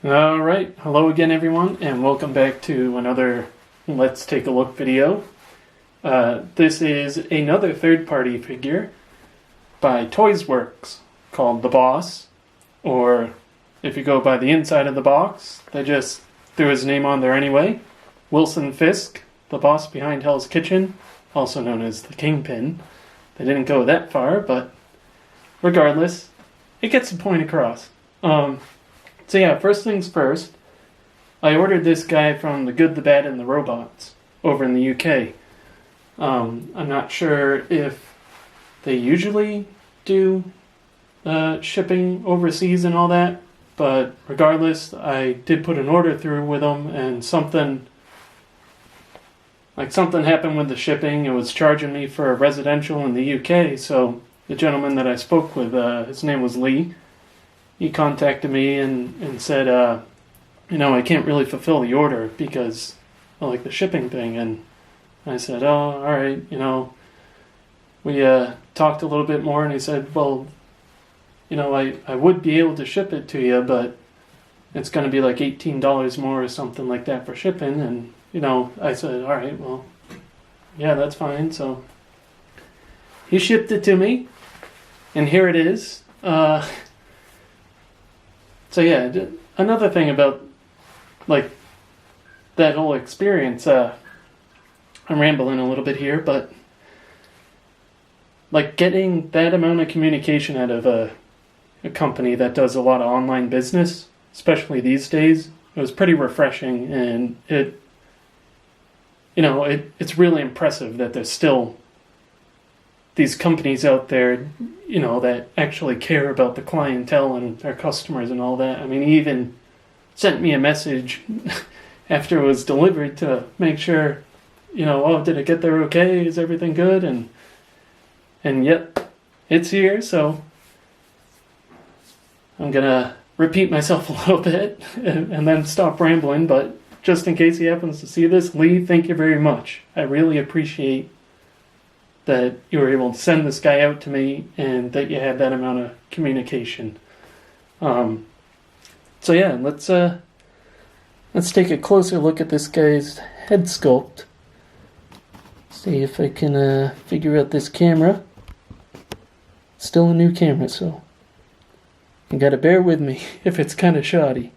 Alright, hello again everyone, and welcome back to another Let's Take a Look video. This is another third-party figure by Toysworks called The Boss, or if you go by the inside of the box, they just threw his name on there anyway. Wilson Fisk, the boss behind Hell's Kitchen, also known as the Kingpin. They didn't go that far, but regardless, it gets the point across. So yeah, first things first, I ordered this guy from The Good, the Bad, and the Robots over in the UK. I'm not sure if they usually do shipping overseas and all that, but regardless, I did put an order through with them, and something happened with the shipping. It was charging me for a residential in the UK, so the gentleman that I spoke with, his name was Lee. He contacted me and said, I can't really fulfill the order because I like the shipping thing. And I said, oh, all right, we talked a little bit more, and he said, well, I would be able to ship it to you, but it's going to be like $18 more or something like that for shipping. And, I said, all right, well, yeah, that's fine. So he shipped it to me, and here it is. So yeah, another thing about, that whole experience, I'm rambling a little bit here, but, getting that amount of communication out of a company that does a lot of online business, especially these days, it was pretty refreshing, and it's really impressive that there's still these companies out there, that actually care about the clientele and their customers and all that. I mean, he even sent me a message after it was delivered to make sure, did it get there okay? Is everything good? And yep, it's here, so I'm gonna repeat myself a little bit and then stop rambling, but just in case he happens to see this, Lee, thank you very much. I really appreciate that you were able to send this guy out to me and that you had that amount of communication. So yeah, let's take a closer look at this guy's head sculpt. See if I can figure out this camera. Still a new camera, so you gotta bear with me if it's kind of shoddy.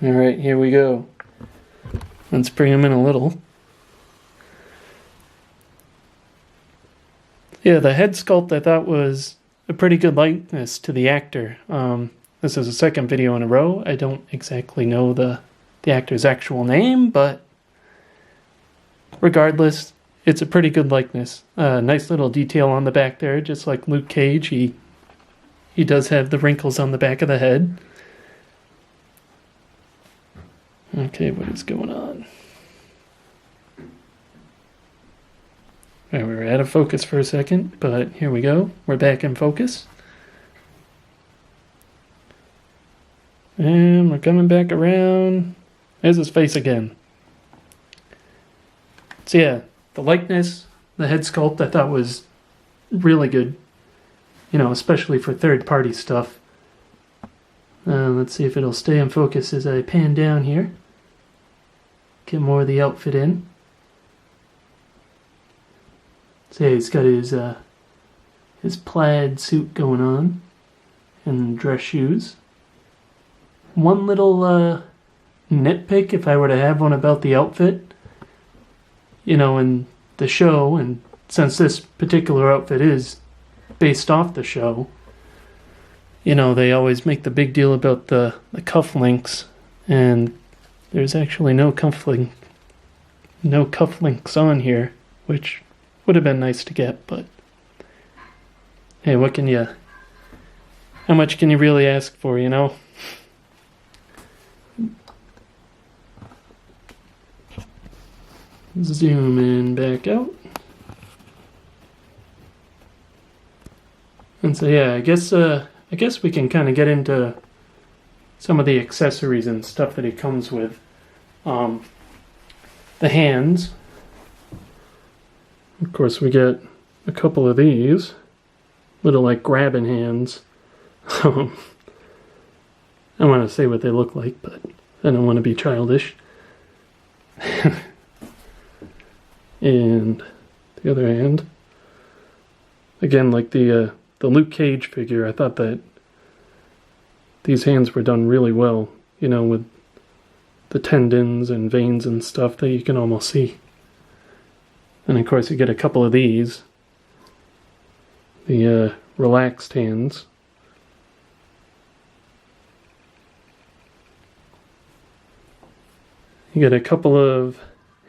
Alright, here we go. Let's bring him in a little. Yeah, the head sculpt I thought was a pretty good likeness to the actor. This is the second video in a row. I don't exactly know the actor's actual name, but regardless, it's a pretty good likeness. Nice little detail on the back there, just like Luke Cage. He does have the wrinkles on the back of the head. Okay, what is going on? All right, we were out of focus for a second, but here we go. We're back in focus. And we're coming back around. There's his face again. So yeah, the likeness, the head sculpt, I thought was really good. Especially for third-party stuff. Let's see if it'll stay in focus as I pan down here. Get more of the outfit in. So yeah, he's got his plaid suit going on and dress shoes. One little nitpick, if I were to have one about the outfit, in the show, and since this particular outfit is based off the show, they always make the big deal about the cufflinks, and there's actually no cufflinks on here, which would have been nice to get, but hey, how much can you really ask for, Zoom in back out. And so yeah, I guess we can kind of get into some of the accessories and stuff that he comes with. The hands. Of course, we get a couple of these little grabbing hands. I want to say what they look like, but I don't want to be childish. And the other hand, again, like the Luke Cage figure, I thought that these hands were done really well, you know, with the tendons and veins and stuff that you can almost see. And of course you get a couple of these, the relaxed hands. You get a couple of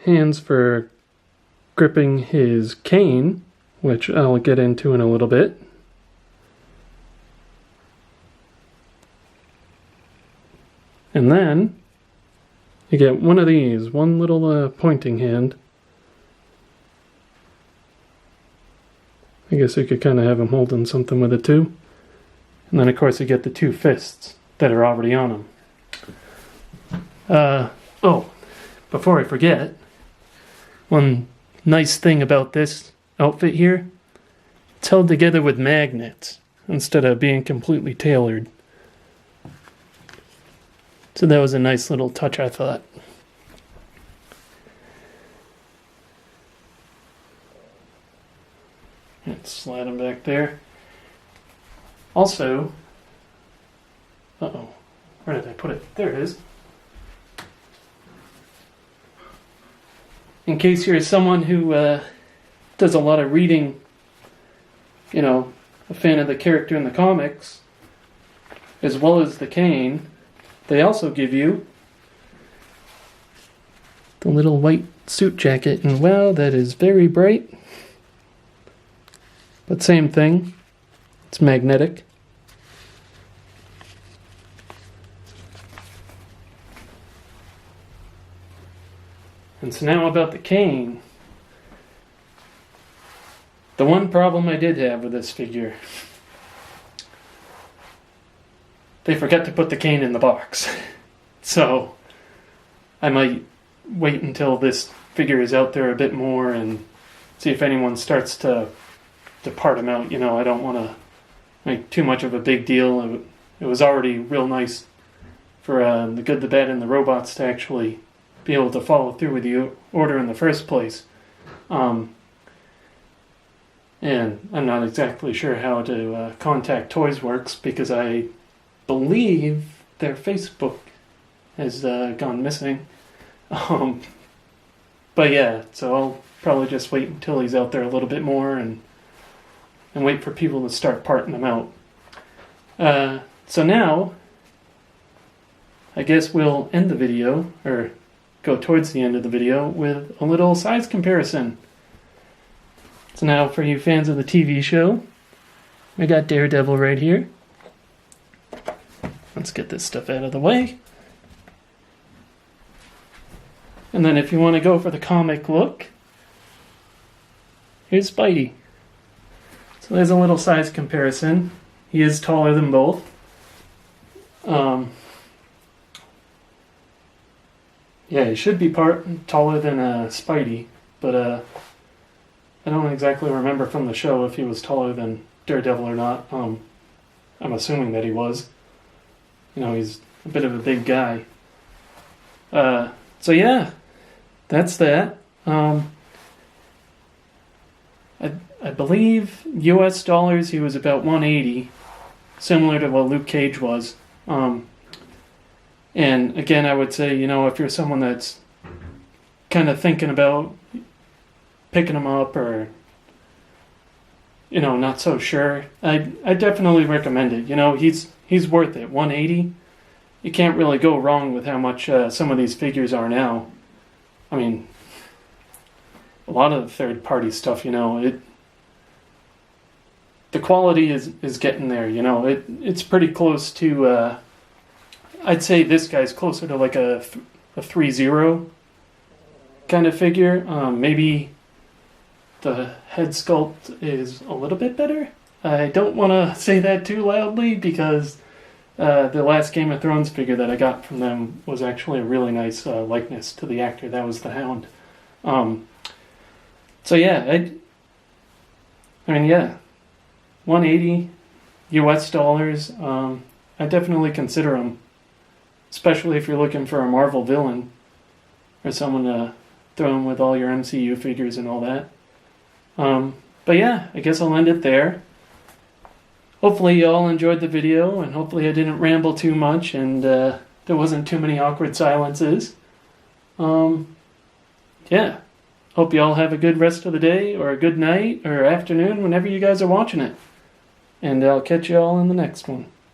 hands for gripping his cane, which I'll get into in a little bit. And then you get one of these, one little pointing hand. I guess you could kind of have him holding something with it too. And then of course you get the two fists that are already on him. Oh, before I forget, one nice thing about this outfit here, it's held together with magnets instead of being completely tailored. So that was a nice little touch, I thought. Let's slide them back there. Also, where did I put it? There it is. In case you're someone who does a lot of reading, you know, a fan of the character in the comics, as well as the cane, they also give you the little white suit jacket. And wow, that is very bright. But same thing, it's magnetic. And so now about the cane. The one problem I did have with this figure, they forgot to put the cane in the box. So I might wait until this figure is out there a bit more and see if anyone starts to part him out. You know, I don't want to make too much of a big deal. It was already real nice for the Good, the Bad, and the Robots to actually be able to follow through with the order in the first place. And I'm not exactly sure how to contact ToysWorks because I believe their Facebook has gone missing. But yeah, so I'll probably just wait until he's out there a little bit more and wait for people to start parting them out. So now, I guess we'll end the video, or go towards the end of the video, with a little size comparison. So now, for you fans of the TV show, we got Daredevil right here. Let's get this stuff out of the way. And then if you want to go for the comic look, here's Spidey. So there's a little size comparison. He is taller than both. Yeah, he should be taller than Spidey, but I don't exactly remember from the show if he was taller than Daredevil or not. I'm assuming that he was. You know, he's a bit of a big guy. So yeah, that's that. I believe US dollars he was about 180, similar to what Luke Cage was. And again, I would say, you know, if you're someone that's kind of thinking about picking him up or, you know, not so sure, I definitely recommend it. You know, he's worth it. 180, you can't really go wrong with how much some of these figures are now. I mean, a lot of the third-party stuff, you know, the quality is getting there, you know. It's pretty close to, I'd say this guy's closer to like a 3-0 kind of figure. Maybe the head sculpt is a little bit better. I don't want to say that too loudly because the last Game of Thrones figure that I got from them was actually a really nice likeness to the actor. That was the Hound. So yeah, I mean, yeah, 180 US dollars. I definitely consider them especially if you're looking for a Marvel villain or someone to throw in with all your MCU figures and all that. But yeah, I guess I'll end it there. Hopefully you all enjoyed the video, and hopefully I didn't ramble too much and there wasn't too many awkward silences. Yeah. Hope you all have a good rest of the day, or a good night, or afternoon, whenever you guys are watching it. And I'll catch you all in the next one.